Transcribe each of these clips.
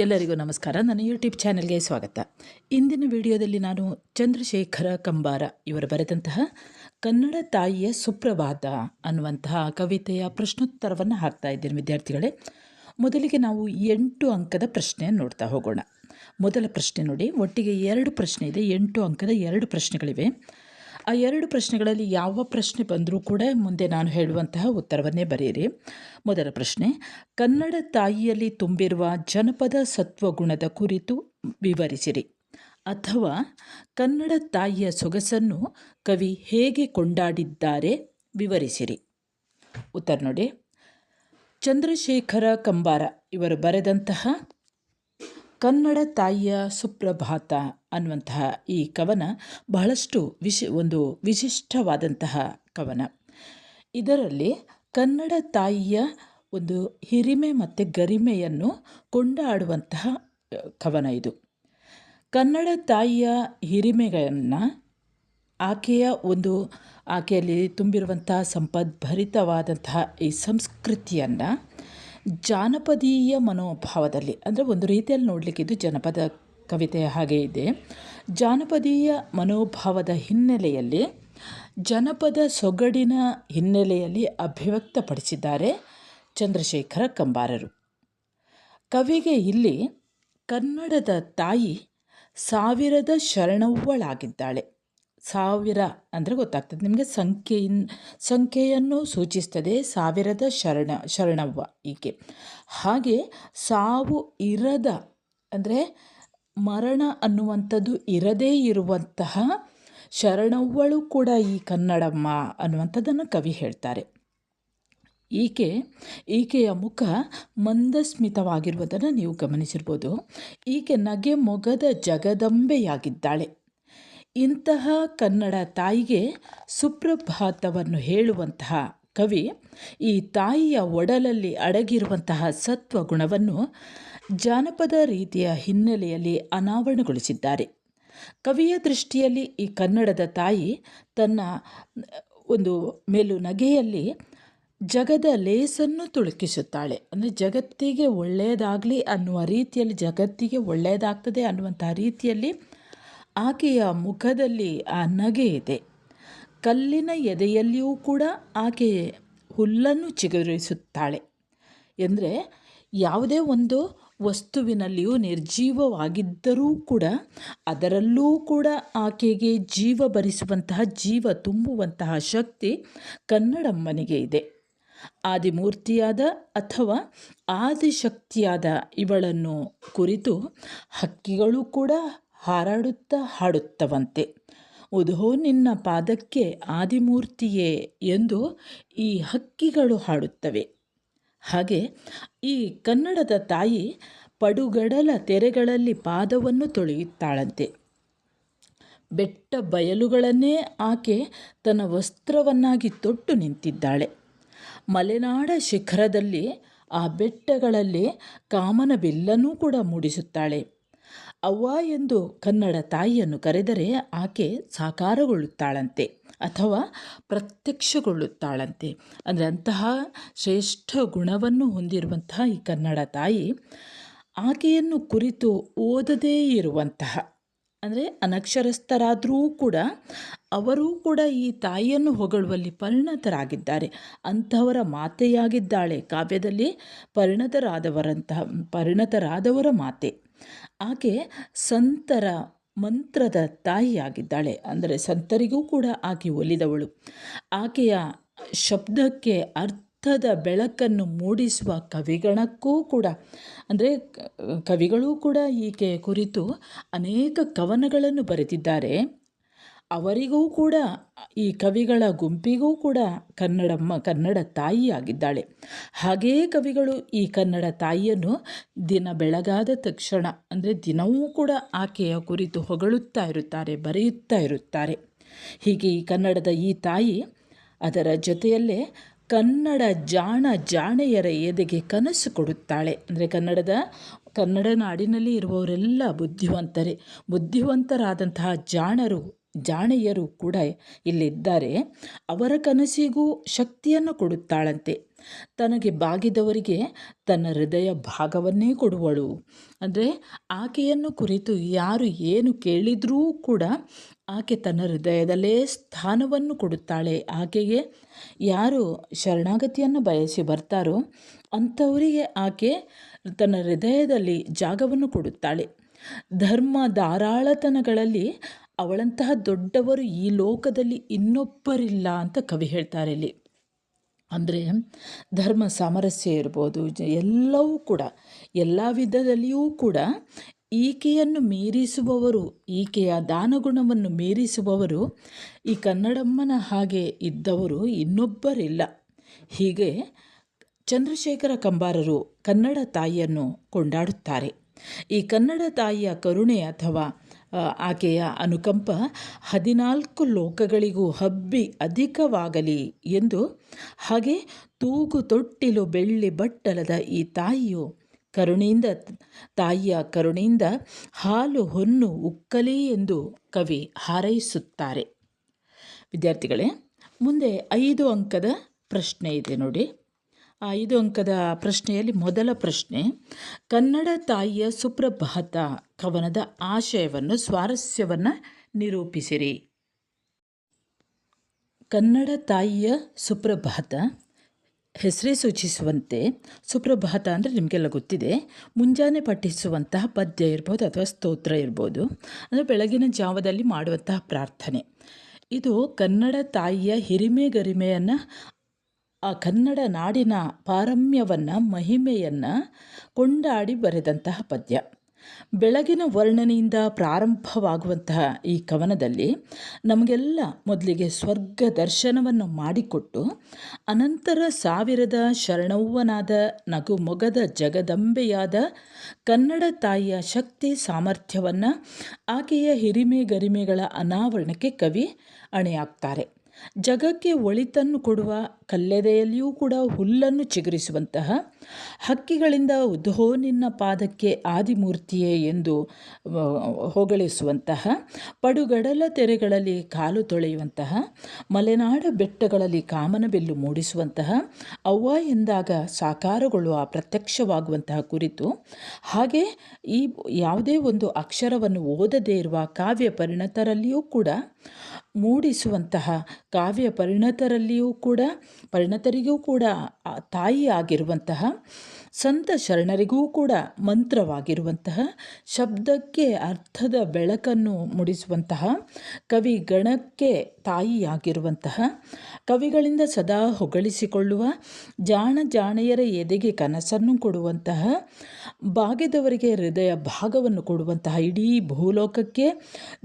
ಎಲ್ಲರಿಗೂ ನಮಸ್ಕಾರ. ನನ್ನ ಯೂಟ್ಯೂಬ್ ಚಾನೆಲ್ಗೆ ಸ್ವಾಗತ. ಇಂದಿನ ವಿಡಿಯೋದಲ್ಲಿ ನಾನು ಚಂದ್ರಶೇಖರ ಕಂಬಾರ ಇವರು ಬರೆದಂತಹ ಕನ್ನಡ ತಾಯಿಯ ಸುಪ್ರಭಾತ ಅನ್ನುವಂತಹ ಕವಿತೆಯ ಪ್ರಶ್ನೋತ್ತರವನ್ನು ಹಾಕ್ತಾ ಇದ್ದೇನೆ ವಿದ್ಯಾರ್ಥಿಗಳೇ. ಮೊದಲಿಗೆ ನಾವು 8 ಅಂಕದ ಪ್ರಶ್ನೆಯನ್ನು ನೋಡ್ತಾ ಹೋಗೋಣ. ಮೊದಲ ಪ್ರಶ್ನೆ ನೋಡಿ, ಒಟ್ಟಿಗೆ 2 ಪ್ರಶ್ನೆ ಇದೆ. 8 ಅಂಕದ 2 ಪ್ರಶ್ನೆಗಳಿವೆ. ಆ 2 ಪ್ರಶ್ನೆಗಳಲ್ಲಿ ಯಾವ ಪ್ರಶ್ನೆ ಬಂದರೂ ಕೂಡ ಮುಂದೆ ನಾನು ಹೇಳುವಂತಹ ಉತ್ತರವನ್ನೇ ಬರೆಯಿರಿ. ಮೊದಲ ಪ್ರಶ್ನೆ, ಕನ್ನಡ ತಾಯಿಯಲ್ಲಿ ತುಂಬಿರುವ ಜನಪದ ಸತ್ವಗುಣದ ಕುರಿತು ವಿವರಿಸಿರಿ. ಅಥವಾ ಕನ್ನಡ ತಾಯಿಯ ಸೊಗಸನ್ನು ಕವಿ ಹೇಗೆ ಕೊಂಡಾಡಿದ್ದಾರೆ ವಿವರಿಸಿರಿ. ಉತ್ತರ ನೋಡಿ, ಚಂದ್ರಶೇಖರ ಕಂಬಾರ ಇವರು ಬರೆದಂತಹ ಕನ್ನಡ ತಾಯಿಯ ಸುಪ್ರಭಾತ ಅನ್ನುವಂತಹ ಈ ಕವನ ಬಹಳಷ್ಟು ಒಂದು ವಿಶಿಷ್ಟವಾದಂತಹ ಕವನ. ಇದರಲ್ಲಿ ಕನ್ನಡ ತಾಯಿಯ ಒಂದು ಹಿರಿಮೆ ಮತ್ತು ಗರಿಮೆಯನ್ನು ಕೊಂಡಾಡುವಂತಹ ಕವನ ಇದು. ಕನ್ನಡ ತಾಯಿಯ ಹಿರಿಮೆಗಳನ್ನು, ಆಕೆಯಲ್ಲಿ ತುಂಬಿರುವಂತಹ ಸಂಪದ್ಭರಿತವಾದಂತಹ ಈ ಸಂಸ್ಕೃತಿಯನ್ನು ಜಾನಪದೀಯ ಮನೋಭಾವದಲ್ಲಿ, ಅಂದರೆ ಒಂದು ರೀತಿಯಲ್ಲಿ ನೋಡಲಿಕ್ಕೆ ಇದು ಜನಪದ ಕವಿತೆಯ ಹಾಗೆ ಇದೆ. ಜಾನಪದೀಯ ಮನೋಭಾವದ ಹಿನ್ನೆಲೆಯಲ್ಲಿ, ಜನಪದ ಸೊಗಡಿನ ಹಿನ್ನೆಲೆಯಲ್ಲಿ ಅಭಿವ್ಯಕ್ತಪಡಿಸಿದ್ದಾರೆ ಚಂದ್ರಶೇಖರ ಕಂಬಾರರು. ಕವಿಗೆ ಇಲ್ಲಿ ಕನ್ನಡದ ತಾಯಿ ಸಾವಿರದ ಶರಣವ್ವಳಾಗಿದ್ದಾಳೆ. 1000 ಅಂದರೆ ಗೊತ್ತಾಗ್ತದೆ ನಿಮಗೆ, ಸಂಖ್ಯೆಯನ್ನು ಸೂಚಿಸ್ತದೆ. 1000ದ ಶರಣವ್ವ ಈಕೆ. ಹಾಗೆ ಸಾವು ಇರದ, ಅಂದರೆ ಮರಣ ಅನ್ನುವಂಥದ್ದು ಇರದೇ ಇರುವಂತಹ ಶರಣವ್ವಳು ಕೂಡ ಈ ಕನ್ನಡಮ್ಮ ಅನ್ನುವಂಥದ್ದನ್ನು ಕವಿ ಹೇಳ್ತಾರೆ. ಈಕೆಯ ಮುಖ ಮಂದಸ್ಮಿತವಾಗಿರುವುದನ್ನು ನೀವು ಗಮನಿಸಿರ್ಬೋದು. ಈಕೆ ನಗೆ ಮೊಗದ ಜಗದಂಬೆಯಾಗಿದ್ದಾಳೆ. ಇಂತಹ ಕನ್ನಡ ತಾಯಿಗೆ ಸುಪ್ರಭಾತವನ್ನು ಹೇಳುವಂತಹ ಕವಿ ಈ ತಾಯಿಯ ಒಡಲಲ್ಲಿ ಅಡಗಿರುವಂತಹ ಸತ್ವಗುಣವನ್ನು ಜಾನಪದ ರೀತಿಯ ಹಿನ್ನೆಲೆಯಲ್ಲಿ ಅನಾವರಣಗೊಳಿಸಿದ್ದಾರೆ. ಕವಿಯ ದೃಷ್ಟಿಯಲ್ಲಿ ಈ ಕನ್ನಡದ ತಾಯಿ ತನ್ನ ಒಂದು ಮೇಲು ನಗೆಯಲ್ಲಿ ಜಗದ ಲೇಸನ್ನು ತುಳುಕಿಸುತ್ತಾಳೆ. ಅಂದರೆ ಜಗತ್ತಿಗೆ ಒಳ್ಳೆಯದಾಗಲಿ ಅನ್ನುವ ರೀತಿಯಲ್ಲಿ, ಜಗತ್ತಿಗೆ ಒಳ್ಳೆಯದಾಗ್ತದೆ ಅನ್ನುವಂತಹ ರೀತಿಯಲ್ಲಿ ಆಕೆಯ ಮುಖದಲ್ಲಿ ಆ ನಗೆ ಇದೆ. ಕಲ್ಲಿನ ಎದೆಯಲ್ಲಿಯೂ ಕೂಡ ಆಕೆ ಹುಲ್ಲನ್ನು ಚಿಗುರಿಸುತ್ತಾಳೆ. ಎಂದರೆ ಯಾವುದೇ ಒಂದು ವಸ್ತುವಿನಲ್ಲಿಯೂ ನಿರ್ಜೀವವಾಗಿದ್ದರೂ ಕೂಡ ಅದರಲ್ಲೂ ಕೂಡ ಆಕೆಗೆ ಜೀವ ಭರಿಸುವಂತಹ, ಜೀವ ತುಂಬುವಂತಹ ಶಕ್ತಿ ಕನ್ನಡಮ್ಮನಿಗೆ ಇದೆ. ಆದಿಮೂರ್ತಿಯಾದ ಅಥವಾ ಆದಿಶಕ್ತಿಯಾದ ಇವಳನ್ನು ಕುರಿತು ಹಕ್ಕಿಗಳು ಕೂಡ ಹಾರಾಡುತ್ತಾ ಹಾಡುತ್ತವಂತೆ. ಉದೋ ನಿನ್ನ ಪಾದಕ್ಕೆ ಆದಿಮೂರ್ತಿಯೇ ಎಂದು ಈ ಹಕ್ಕಿಗಳು ಹಾಡುತ್ತವೆ. ಹಾಗೆ ಈ ಕನ್ನಡದ ತಾಯಿ ಪಡುಗಡಲ ತೆರೆಗಳಲ್ಲಿ ಪಾದವನ್ನು ತೊಳೆಯುತ್ತಾಳಂತೆ. ಬೆಟ್ಟ ಬಯಲುಗಳನ್ನೇ ಆಕೆ ತನ್ನ ವಸ್ತ್ರವನ್ನಾಗಿ ತೊಟ್ಟು ನಿಂತಿದ್ದಾಳೆ. ಮಲೆನಾಡ ಶಿಖರದಲ್ಲಿ, ಆ ಬೆಟ್ಟಗಳಲ್ಲಿ ಕಾಮನ ಬಿಲ್ಲನ್ನೂ ಕೂಡ ಮೂಡಿಸುತ್ತಾಳೆ. ಅವ್ವ ಎಂದು ಕನ್ನಡ ತಾಯಿಯನ್ನು ಕರೆದರೆ ಆಕೆ ಸಾಕಾರಗೊಳ್ಳುತ್ತಾಳಂತೆ ಅಥವಾ ಪ್ರತ್ಯಕ್ಷಗೊಳ್ಳುತ್ತಾಳಂತೆ. ಅಂದರೆ ಅಂತಹ ಶ್ರೇಷ್ಠ ಗುಣವನ್ನು ಹೊಂದಿರುವಂತಹ ಈ ಕನ್ನಡ ತಾಯಿ ಆಕೆಯನ್ನು ಕುರಿತು ಓದದೇ ಇರುವಂತಹ, ಅಂದರೆ ಅನಕ್ಷರಸ್ಥರಾದರೂ ಕೂಡ ಅವರೂ ಕೂಡ ಈ ತಾಯಿಯನ್ನು ಹೊಗಳುವಲ್ಲಿ ಪರಿಣತರಾಗಿದ್ದಾರೆ. ಅಂಥವರ ಮಾತೆಯಾಗಿದ್ದಾಳೆ. ಕಾವ್ಯದಲ್ಲಿ ಪರಿಣತರಾದವರ ಮಾತೆ. ಆಕೆ ಸಂತರ ಮಂತ್ರದ ತಾಯಿಯಾಗಿದ್ದಾಳೆ. ಅಂದರೆ ಸಂತರಿಗೂ ಕೂಡ ಆಕೆ ಒಲಿದವಳು. ಆಕೆಯ ಶಬ್ದಕ್ಕೆ ಅರ್ಥದ ಬೆಳಕನ್ನು ಮೂಡಿಸುವ ಕವಿಗಣಕ್ಕೂ ಕೂಡ, ಅಂದರೆ ಕವಿಗಳೂ ಕೂಡ ಈಕೆ ಕುರಿತು ಅನೇಕ ಕವನಗಳನ್ನು ಬರೆದಿದ್ದಾರೆ. ಅವರಿಗೂ ಕೂಡ, ಈ ಕವಿಗಳ ಗುಂಪಿಗೂ ಕೂಡ ಕನ್ನಡಮ್ಮ ಕನ್ನಡ ತಾಯಿಯಾಗಿದ್ದಾಳೆ. ಹಾಗೆಯೇ ಕವಿಗಳು ಈ ಕನ್ನಡ ತಾಯಿಯನ್ನು ದಿನ ಬೆಳಗಾದ ತಕ್ಷಣ, ಅಂದರೆ ದಿನವೂ ಕೂಡ ಆಕೆಯ ಕುರಿತು ಹೊಗಳುತ್ತಾ ಇರುತ್ತಾರೆ, ಬರೆಯುತ್ತಾ ಇರುತ್ತಾರೆ. ಹೀಗೆ ಈ ಕನ್ನಡದ ಈ ತಾಯಿ ಅದರ ಜೊತೆಯಲ್ಲೇ ಕನ್ನಡ ಜಾಣೆಯರ ಎದೆಗೆ ಕನಸು ಕೊಡುತ್ತಾಳೆ. ಅಂದರೆ ಕನ್ನಡ ನಾಡಿನಲ್ಲಿ ಇರುವವರೆಲ್ಲ ಬುದ್ಧಿವಂತರಾದಂತಹ ಜಾಣೆಯರು ಕೂಡ ಇಲ್ಲಿದ್ದಾರೆ. ಅವರ ಕನಸಿಗೂ ಶಕ್ತಿಯನ್ನು ಕೊಡುತ್ತಾಳಂತೆ. ತನಗೆ ಬಾಗಿದವರಿಗೆ ತನ್ನ ಹೃದಯ ಭಾಗವನ್ನೇ ಕೊಡುವಳು. ಅಂದರೆ ಆಕೆಯನ್ನು ಕುರಿತು ಯಾರು ಏನು ಕೇಳಿದರೂ ಕೂಡ ಆಕೆ ತನ್ನ ಹೃದಯದಲ್ಲೇ ಸ್ಥಾನವನ್ನು ಕೊಡುತ್ತಾಳೆ. ಆಕೆಗೆ ಯಾರು ಶರಣಾಗತಿಯನ್ನು ಬಯಸಿ ಬರ್ತಾರೋ ಅಂಥವರಿಗೆ ಆಕೆ ತನ್ನ ಹೃದಯದಲ್ಲಿ ಜಾಗವನ್ನು ಕೊಡುತ್ತಾಳೆ. ಧರ್ಮ ಧಾರಾಳತನಗಳಲ್ಲಿ ಅವಳಂತಹ ದೊಡ್ಡವರು ಈ ಲೋಕದಲ್ಲಿ ಇನ್ನೊಬ್ಬರಿಲ್ಲ ಅಂತ ಕವಿ ಹೇಳ್ತಾರೆ ಇಲ್ಲಿ. ಅಂದರೆ ಧರ್ಮ ಸಾಮರಸ್ಯ ಇರ್ಬೋದು, ಎಲ್ಲವೂ ಕೂಡ ಎಲ್ಲ ವಿಧದಲ್ಲಿಯೂ ಕೂಡ ಈಕೆಯನ್ನು ಮೀರಿಸುವವರು, ಈಕೆಯ ದಾನಗುಣವನ್ನು ಮೀರಿಸುವವರು ಈ ಕನ್ನಡಮ್ಮನ ಹಾಗೆ ಇದ್ದವರು ಇನ್ನೊಬ್ಬರಿಲ್ಲ. ಹೀಗೆ ಚಂದ್ರಶೇಖರ ಕಂಬಾರರು ಕನ್ನಡ ತಾಯಿಯನ್ನು ಕೊಂಡಾಡುತ್ತಾರೆ. ಈ ಕನ್ನಡ ತಾಯಿಯ ಕರುಣೆ ಅಥವಾ ಆಕೆಯ ಅನುಕಂಪ 14 ಲೋಕಗಳಿಗೂ ಹಬ್ಬಿ ಅಧಿಕವಾಗಲಿ ಎಂದು, ಹಾಗೆ ತೂಗು ತೊಟ್ಟಿಲು ಬೆಳ್ಳಿ ಬಟ್ಟಲದ ಈ ತಾಯಿಯ ಕರುಣೆಯಿಂದ ಹಾಲು ಹೊನ್ನು ಉಕ್ಕಲಿ ಎಂದು ಕವಿ ಹಾರೈಸುತ್ತಾರೆ. ವಿದ್ಯಾರ್ಥಿಗಳೇ, ಮುಂದೆ 5 ಅಂಕದ ಪ್ರಶ್ನೆ ಇದೆ ನೋಡಿ. ಆ 5 ಅಂಕದ ಪ್ರಶ್ನೆಯಲ್ಲಿ ಮೊದಲ ಪ್ರಶ್ನೆ, ಕನ್ನಡ ತಾಯಿಯ ಸುಪ್ರಭಾತ ಕವನದ ಆಶಯವನ್ನು, ಸ್ವಾರಸ್ಯವನ್ನು ನಿರೂಪಿಸಿರಿ. ಕನ್ನಡ ತಾಯಿಯ ಸುಪ್ರಭಾತ ಹೆಸರೇ ಸೂಚಿಸುವಂತೆ, ಸುಪ್ರಭಾತ ಅಂದರೆ ನಿಮಗೆಲ್ಲ ಗೊತ್ತಿದೆ, ಮುಂಜಾನೆ ಪಠಿಸುವಂತಹ ಪದ್ಯ ಇರ್ಬೋದು ಅಥವಾ ಸ್ತೋತ್ರ ಇರ್ಬೋದು. ಅಂದರೆ ಬೆಳಗಿನ ಜಾವದಲ್ಲಿ ಮಾಡುವಂತಹ ಪ್ರಾರ್ಥನೆ. ಇದು ಕನ್ನಡ ತಾಯಿಯ ಹಿರಿಮೆ ಗರಿಮೆಯನ್ನು, ಆ ಕನ್ನಡ ನಾಡಿನ ಪಾರಮ್ಯವನ್ನು, ಮಹಿಮೆಯನ್ನು ಕೊಂಡಾಡಿ ಬರೆದಂತಹ ಪದ್ಯ. ಬೆಳಗಿನ ವರ್ಣನೆಯಿಂದ ಪ್ರಾರಂಭವಾಗುವಂತಹ ಈ ಕವನದಲ್ಲಿ ನಮಗೆಲ್ಲ ಮೊದಲಿಗೆ ಸ್ವರ್ಗ ದರ್ಶನವನ್ನು ಮಾಡಿಕೊಟ್ಟು, ಅನಂತರ 1000 ಶರಣವ್ವನಾದ ನಗುಮೊಗದ ಜಗದಂಬೆಯಾದ ಕನ್ನಡ ತಾಯಿಯ ಶಕ್ತಿ ಸಾಮರ್ಥ್ಯವನ್ನು, ಆಕೆಯ ಹಿರಿಮೆ ಗರಿಮೆಗಳ ಅನಾವರಣಕ್ಕೆ ಕವಿ ಅಣೆಯಾಗ್ತಾರೆ. ಜಗಕ್ಕೆ ಒಳಿತನ್ನು ಕೊಡುವ, ಕಲ್ಲೆದೆಯಲ್ಲಿಯೂ ಕೂಡ ಹುಲ್ಲನ್ನು ಚಿಗುರಿಸುವಂತಹ, ಹಕ್ಕಿಗಳಿಂದ ಉದ್ಧೋ ನಿನ್ನ ಪಾದಕ್ಕೆ ಆದಿಮೂರ್ತಿಯೇ ಎಂದು ಹೊಗಳಿಸುವಂತಹ, ಪಡುಗಡಲ ತೆರೆಗಳಲ್ಲಿ ಕಾಲು ತೊಳೆಯುವಂತಹ, ಮಲೆನಾಡ ಬೆಟ್ಟಗಳಲ್ಲಿ ಕಾಮನಬಿಲ್ಲು ಮೂಡಿಸುವಂತಹ, ಅವ್ವ ಎಂದಾಗ ಸಾಕಾರಗೊಳ್ಳುವ ಪ್ರತ್ಯಕ್ಷವಾಗುವಂತಹ ಕುರಿತು, ಹಾಗೆ ಈ ಯಾವುದೇ ಒಂದು ಅಕ್ಷರವನ್ನು ಓದದೇ ಇರುವ ಕಾವ್ಯ ಪರಿಣತರಲ್ಲಿಯೂ ಕೂಡ ಮೂಡಿಸುವಂತಹ, ಕಾವ್ಯ ಪರಿಣತರಿಗೂ ಕೂಡ ತಾಯಿ ಆಗಿರುವಂತಹ, ಸಂತ ಶರಣರಿಗೂ ಕೂಡ ಮಂತ್ರವಾಗಿರುವಂತಹ, ಶಬ್ದಕ್ಕೆ ಅರ್ಥದ ಬೆಳಕನ್ನು ಮೂಡಿಸುವಂತಹ, ಕವಿ ಗಣಕ್ಕೆ ತಾಯಿಯಾಗಿರುವಂತಹ, ಕವಿಗಳಿಂದ ಸದಾ ಹೊಗಳಿಸಿಕೊಳ್ಳುವ, ಜಾಣೆಯರ ಎದೆಗೆ ಕನಸನ್ನು ಕೊಡುವಂತಹ, ಬಾಗಿದವರಿಗೆ ಹೃದಯ ಭಾಗವನ್ನು ಕೊಡುವಂತಹ, ಇಡೀ ಭೂಲೋಕಕ್ಕೆ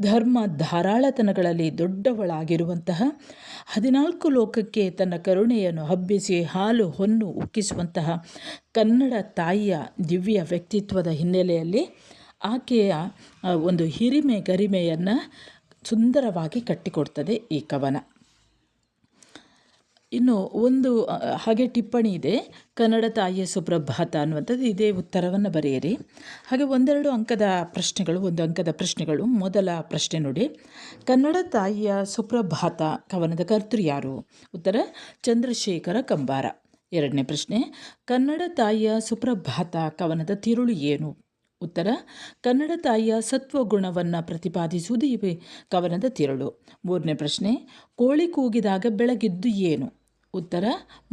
ಧರ್ಮ ಧಾರಾಳತನಗಳಲ್ಲಿ ದೊಡ್ಡವಳಾಗಿರುವಂತಹ, 14 ಲೋಕಕ್ಕೆ ತನ್ನ ಕರುಣೆಯನ್ನು ಹಬ್ಬಿಸಿ ಹಾಲು ಹೊನ್ನು ಉಕ್ಕಿಸುವಂತಹ ಕನ್ನಡ ತಾಯಿಯ ದಿವ್ಯ ವ್ಯಕ್ತಿತ್ವದ ಹಿನ್ನೆಲೆಯಲ್ಲಿ ಆಕೆಯ ಒಂದು ಹಿರಿಮೆ ಗರಿಮೆಯನ್ನು ಸುಂದರವಾಗಿ ಕಟ್ಟಿಕೊಡ್ತದೆ ಈ ಕವನ. ಇನ್ನು ಒಂದು ಹಾಗೆ ಟಿಪ್ಪಣಿ ಇದೆ, ಕನ್ನಡ ತಾಯಿಯ ಸುಪ್ರಭಾತ ಅನ್ನುವಂಥದ್ದು. ಇದೇ ಉತ್ತರವನ್ನು ಬರೆಯಿರಿ. ಹಾಗೆ 1-2 ಅಂಕದ ಪ್ರಶ್ನೆಗಳು, 1 ಅಂಕದ ಪ್ರಶ್ನೆಗಳು. ಮೊದಲ ಪ್ರಶ್ನೆ ನೋಡಿ, ಕನ್ನಡ ತಾಯಿಯ ಸುಪ್ರಭಾತ ಕವನದ ಕರ್ತೃ ಯಾರು? ಉತ್ತರ ಚಂದ್ರಶೇಖರ ಕಂಬಾರ. 2ನೇ ಪ್ರಶ್ನೆ, ಕನ್ನಡ ತಾಯಿಯ ಸುಪ್ರಭಾತ ಕವನದ ತಿರುಳು ಏನು? ಉತ್ತರ ಕನ್ನಡ ತಾಯಿಯ ಸತ್ವಗುಣವನ್ನು ಪ್ರತಿಪಾದಿಸುವುದು ಈ ಕವನದ ತಿರುಳು. 3ನೇ ಪ್ರಶ್ನೆ, ಕೋಳಿ ಕೂಗಿದಾಗ ಬೆಳಗಿದ್ದು ಏನು? ಉತ್ತರ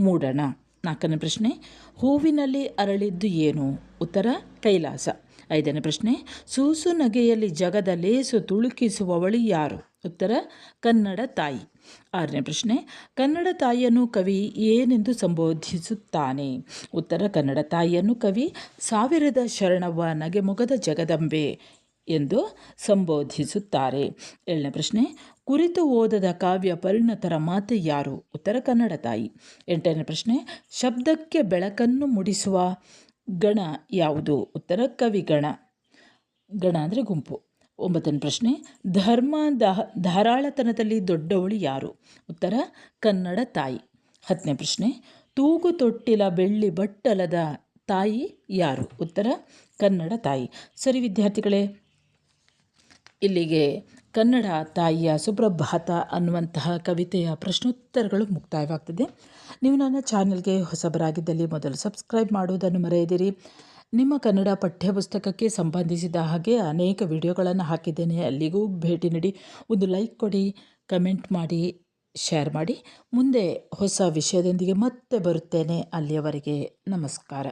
ಮೂಡಣ. 4ನೇ ಪ್ರಶ್ನೆ, ಹೂವಿನಲ್ಲಿ ಅರಳಿದ್ದು ಏನು? ಉತ್ತರ ಕೈಲಾಸ. 5ನೇ ಪ್ರಶ್ನೆ, ಸೂಸು ನಗೆಯಲ್ಲಿ ಜಗದ ಲೇಸು ತುಳುಕಿಸುವವಳು ಯಾರು? ಉತ್ತರ ಕನ್ನಡ ತಾಯಿ. 6ನೇ ಪ್ರಶ್ನೆ, ಕನ್ನಡ ತಾಯಿಯನ್ನು ಕವಿ ಏನೆಂದು ಸಂಬೋಧಿಸುತ್ತಾನೆ? ಉತ್ತರ ಕನ್ನಡ ತಾಯಿಯನ್ನು ಕವಿ 1000 ಶರಣವ್ವ ನಗೆಮೊಗದ ಜಗದಂಬೆ ಎಂದು ಸಂಬೋಧಿಸುತ್ತಾರೆ. 7ನೇ ಪ್ರಶ್ನೆ, ಕುರಿತು ಓದದ ಕಾವ್ಯ ಪರಿಣತರ ಮಾತೆ ಯಾರು? ಉತ್ತರ ಕನ್ನಡ ತಾಯಿ. 8ನೇ ಪ್ರಶ್ನೆ, ಶಬ್ದಕ್ಕೆ ಬೆಳಕನ್ನು ಮೂಡಿಸುವ ಗಣ ಯಾವುದು? ಉತ್ತರ ಕವಿಗಣ. ಗಣ ಅಂದರೆ ಗುಂಪು. 9ನೇ ಪ್ರಶ್ನೆ, ಧರ್ಮ ಧಾರಾಳತನದಲ್ಲಿ ದೊಡ್ಡವಳು ಯಾರು? ಉತ್ತರ ಕನ್ನಡ ತಾಯಿ. 10ನೇ ಪ್ರಶ್ನೆ, ತೂಗು ತೊಟ್ಟಿಲ ಬೆಳ್ಳಿ ಬಟ್ಟಲದ ತಾಯಿ ಯಾರು? ಉತ್ತರ ಕನ್ನಡ ತಾಯಿ. ಸರಿ ವಿದ್ಯಾರ್ಥಿಗಳೇ, ಇಲ್ಲಿಗೆ ಕನ್ನಡ ತಾಯಿಯ ಸುಪ್ರಭಾತ ಅನ್ನುವಂತಹ ಕವಿತೆಯ ಪ್ರಶ್ನೋತ್ತರಗಳು ಮುಕ್ತಾಯವಾಗ್ತದೆ. ನೀವು ನನ್ನ ಚಾನಲ್ಗೆ ಹೊಸಬರಾಗಿದ್ದಲ್ಲಿ ಮೊದಲು ಸಬ್ಸ್ಕ್ರೈಬ್ ಮಾಡುವುದನ್ನು ಮರೆಯದಿರಿ. ನಿಮ್ಮ ಕನ್ನಡ ಪಠ್ಯಪುಸ್ತಕಕ್ಕೆ ಸಂಬಂಧಿಸಿದ ಹಾಗೆ ಅನೇಕ ವಿಡಿಯೋಗಳನ್ನು ಹಾಕಿದ್ದೇನೆ, ಅಲ್ಲಿಗೂ ಭೇಟಿ ನೀಡಿ. ಒಂದು ಲೈಕ್ ಕೊಡಿ, ಕಮೆಂಟ್ ಮಾಡಿ, ಶೇರ್ ಮಾಡಿ. ಮುಂದೆ ಹೊಸ ವಿಷಯದೊಂದಿಗೆ ಮತ್ತೆ ಬರುತ್ತೇನೆ. ಅಲ್ಲಿಯವರೆಗೆ ನಮಸ್ಕಾರ.